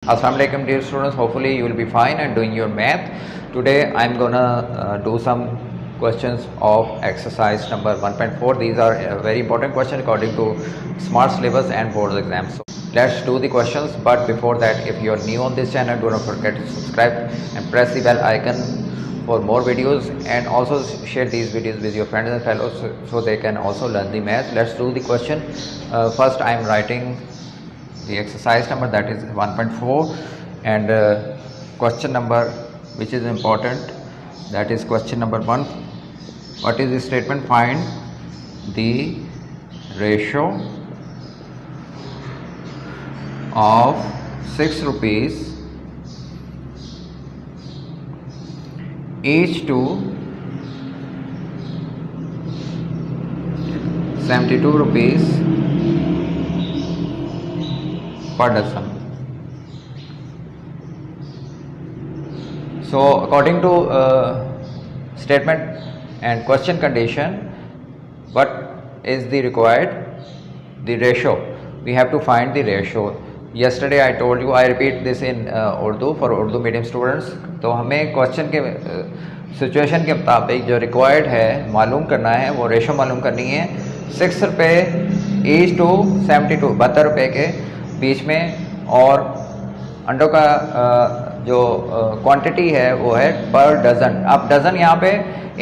Assalamu alaikum dear students, hopefully you will be fine and doing your math. Today I am gonna do some questions of exercise number 1.4. These are very important questions according to smart syllabus and board exams. So let's do the questions, but before that, if you are new on this channel, do not forget to subscribe and press the bell icon for more videos, and also share these videos with your friends and fellows so they can also learn the math. Let's do the question. First I am writing the exercise number, that is 1.4, and question number which is important, that is question number 1. What is the statement? Find the ratio of 6 rupees each to 72 rupees per dozen. So according to statement and question condition, what is the required? The ratio. We have to find the ratio. Yesterday I told you, I repeat this in Urdu for Urdu medium students. तो हमें question के situation के मुताबिक जो required है मालूम करना है, वो रेशो मालूम करनी है 6 रुपये ईच टू 72, 72 रुपये के बीच में, और अंडों का जो क्वांटिटी है वो है पर डज़न. अब डज़न यहाँ पे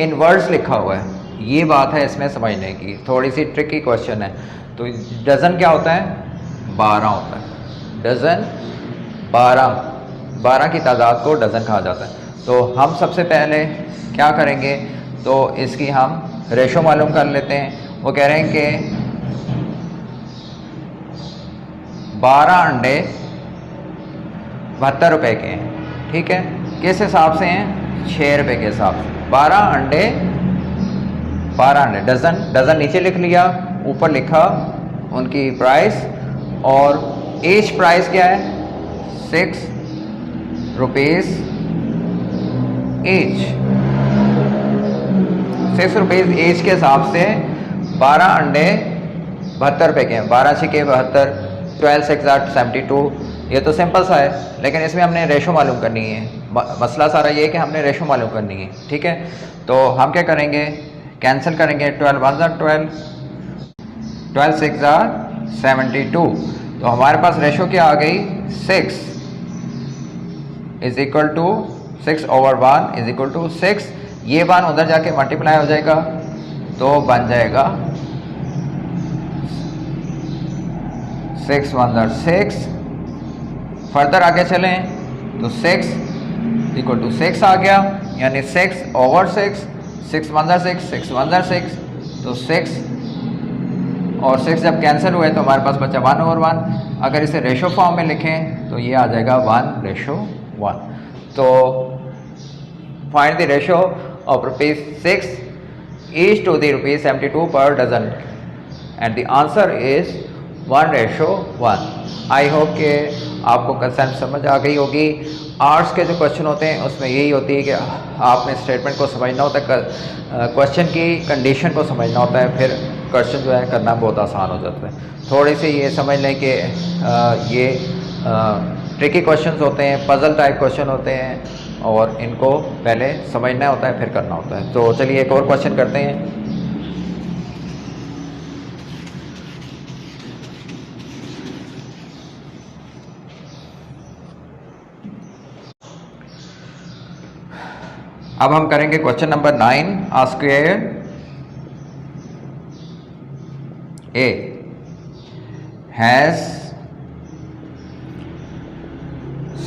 इन वर्ड्स लिखा हुआ है, ये बात है इसमें समझने की, थोड़ी सी ट्रिकी क्वेश्चन है. तो डज़न क्या होता है? 12 होता है. डज़न 12 की तादाद को डज़न कहा जाता है. तो हम सबसे पहले क्या करेंगे, तो इसकी हम रेशो मालूम कर लेते हैं. वो कह रहे हैं कि 12 अंडे 72 रुपये के हैं. ठीक है, किस हिसाब से हैं? 6 रुपये के हिसाब से. 12 अंडे डज़न नीचे लिख लिया, ऊपर लिखा उनकी प्राइस, और ईच प्राइस क्या है? 6 रुपीज़ ईच. 6 रुपीज़ ईच के हिसाब से 12 अंडे 72 रुपये के हैं. 12 छिके 72, 12 6 72. ये तो सिंपल सा है, लेकिन इसमें हमने रेशो मालूम करनी है. मसला सारा ये है कि हमने रेशो मालूम करनी है. ठीक है, तो हम क्या करेंगे? कैंसिल करेंगे. 12 1 12, 12 6 72. तो हमारे पास रेशो क्या आ गई? 6 is equal to 6 over 1 is equal to 6. ये 1 उधर जाके मल्टीप्लाई हो जाएगा, तो बन जाएगा 6 1 6. फर्दर आगे चलें तो 6 इक्वल टू 6 आ गया, यानी 6 over 6, 6 1 6, 6 1 6. तो 6 और 6 जब कैंसिल हुए तो हमारे पास बचा 1 over 1. अगर इसे रेशो फॉर्म में लिखें तो ये आ जाएगा 1:1. तो find the ratio of ₹6 each to the ₹72 per dozen, and the answer is 1:1. I hope कि आपको कंसेप्ट समझ आ गई होगी. आर्ट्स के जो क्वेश्चन होते हैं उसमें यही होती है कि आपने स्टेटमेंट को समझना होता है, क्वेश्चन की कंडीशन को समझना होता है, फिर क्वेश्चन जो है करना बहुत आसान हो जाता है. थोड़ी सी ये समझ लें कि ये ट्रिकी क्वेश्चंस होते हैं, पजल टाइप क्वेश्चन होते हैं, और इनको पहले समझना होता है फिर करना होता है. तो चलिए एक और क्वेश्चन करते हैं. अब हम करेंगे question number 9. A square A has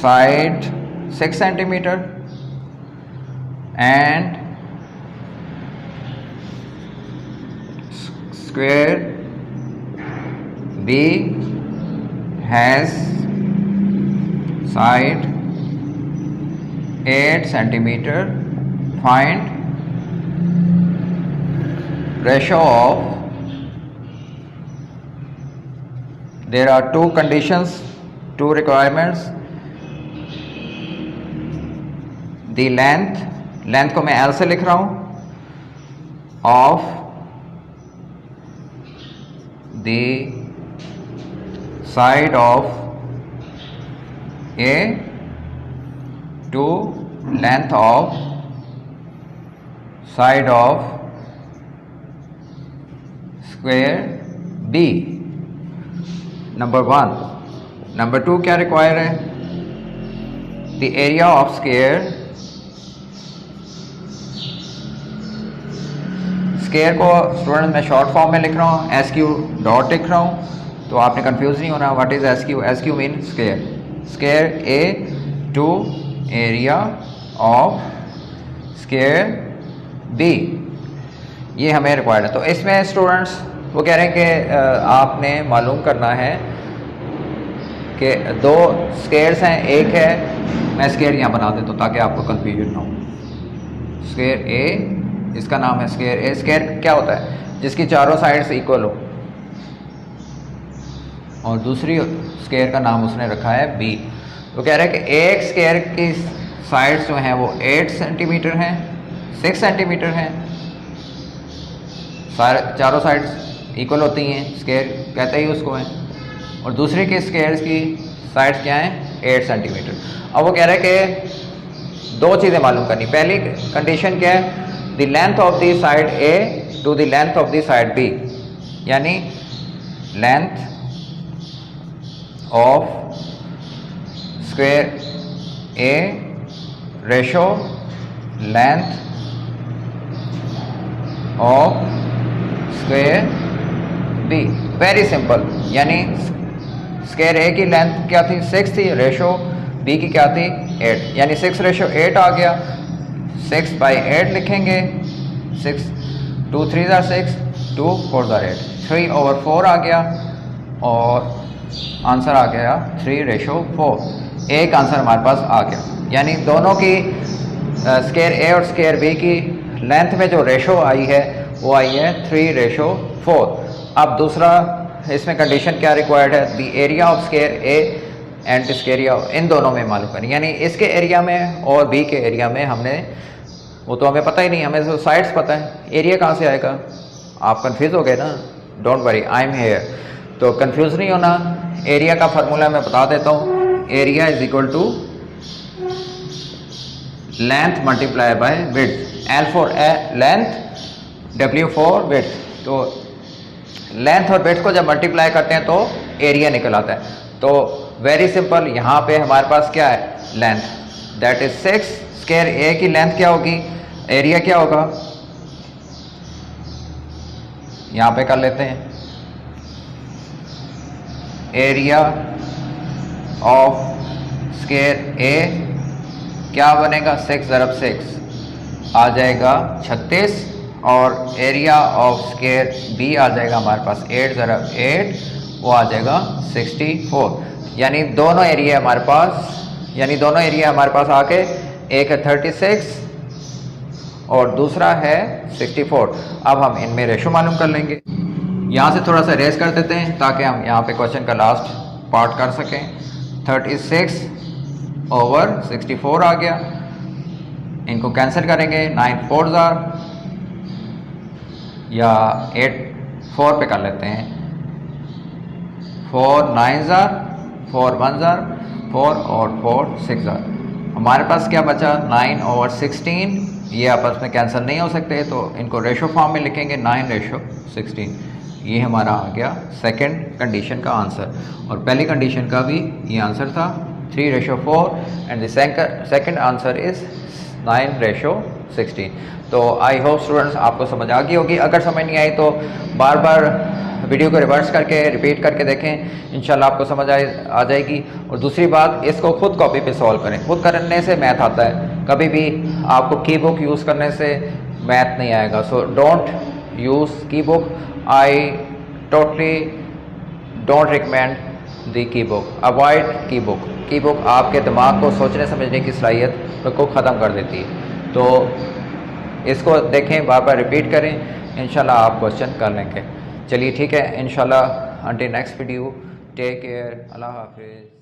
side 6 centimeter and square B has side 8 centimeter. Find ratio of. There are two conditions, two requirements. The length को मैं L से लिख रहा हूँ, of the side of A to length of side of square B, number 1। Number 2 क्या require है? The area of square, square को student मैं शॉर्ट फॉर्म में लिख रहा हूँ, एस क्यू डॉट लिख रहा हूँ, तो आपने कंफ्यूज नहीं होना। What is S Q? S Q mean square. Square A to area of square B, ये हमें रिक्वायर्ड है। तो इसमें स्टूडेंट्स वो कह रहे हैं कि आपने मालूम करना है कि दो स्क्वायर्स हैं, एक है, मैं स्क्वायर यहाँ बना देता हूँ ताकि आपको कंफ्यूजन ना हो। स्क्वायर ए, इसका नाम है स्क्वायर ए। स्क्वायर क्या होता है? जिसकी चारों साइड्स इक्वल हो, और दूसरी स्क्वायर का नाम उसने रखा है बी। तो कह रहा है कि एक स्क्वायर की साइड्स जो हैं वो 8 सेंटीमीटर हैं, 6 सेंटीमीटर हैं, सारे चारों साइड्स इक्वल होती हैं, स्क्वायर कहते ही उसको है, और दूसरे के स्क्वायर्स की साइड्स क्या हैं? 8 सेंटीमीटर। अब वो कह रहा है कि दो चीज़ें मालूम करनी। पहली कंडीशन क्या है? The length of the side A to the length of the side B, यानी length of square A ratio length of square B. Very simple, यानी स्क्वायर ए की लेंथ क्या थी? 6 थी, रेशो बी की क्या थी? 8, यानी 6 रेशो 8 आ गया। 6 by 8 लिखेंगे, 6 2 3 are 6, 2 4 are 8, 3/4 आ गया, और आंसर आ गया 3:4। एक आंसर हमारे पास आ गया, यानी दोनों की स्क्वायर ए और स्क्वायर बी की लेंथ में जो रेशो आई है वो आई है 3:4। अब दूसरा इसमें कंडीशन क्या रिक्वायर्ड है? The area of square A and square area, इन दोनों में मालूम करनी, यानी इसके एरिया में और बी के एरिया में हमने, वो तो हमें पता ही नहीं, हमें तो साइड्स पता है, एरिया कहाँ से आएगा? आप कंफ्यूज हो गए ना? Don't worry, I am here. तो कंफ्यूज नहीं होना। एरिया का फार्मूला मैं बता देता हूँ। Area is equal to length multiply by width. L for length, W for width. तो लेंथ और विड्थ को जब मल्टीप्लाई करते हैं तो एरिया निकल आता है। तो वेरी सिंपल, यहाँ पे हमारे पास क्या है? Length, that is 6। Square A की लेंथ क्या होगी? एरिया क्या होगा? यहाँ पे कर लेते हैं, एरिया ऑफ स्क्वायर ए क्या बनेगा? 6 × 6 आ जाएगा 36, और एरिया ऑफ स्क्वायर बी आ जाएगा हमारे पास 8 × 8, वो आ जाएगा 64। यानी दोनों एरिया हमारे पास आके एक है 36 और दूसरा है 64। अब हम इनमें रेशो मालूम कर लेंगे। यहाँ से थोड़ा सा रेस कर देते हैं ताकि हम यहाँ पे क्वेश्चन का लास्ट पार्ट कर सकें। 36/64 आ गया, इनको कैंसिल करेंगे, 9 4s are, या 8 4 पे कर लेते हैं, 4 9s are, 4 1s are, 4 और 4 6 are। हमारे पास क्या बचा? 9/16। ये आपस में कैंसिल नहीं हो सकते, तो इनको रेशो फॉर्म में लिखेंगे, 9/16। ये हमारा आ गया सेकंड कंडीशन का आंसर, और पहली कंडीशन का भी ये आंसर था 3:4, and the second answer is 9:16। तो आई होप स्टूडेंट्स आपको समझ आ गई होगी। अगर समझ नहीं आई तो बार बार वीडियो को रिवर्स करके रिपीट करके देखें, इंशाल्लाह आपको समझ आ जाएगी। और दूसरी बात, इसको खुद कॉपी पे सॉल्व करें। खुद करने से मैथ आता है, कभी भी आपको की बुक यूज़ करने से मैथ नहीं आएगा। सो डोंट यूज़ की book. I totally don't recommend the key book, avoid की बुक। की बुक आपके दिमाग को सोचने समझने की सलाहियत को ख़त्म कर देती है। तो इसको देखें, बार बार रिपीट करें, इंशाल्लाह आप क्वेश्चन कर लेंगे। चलिए ठीक है, इंशाल्लाह। Until next video, take care, अल्लाह हाफिज़।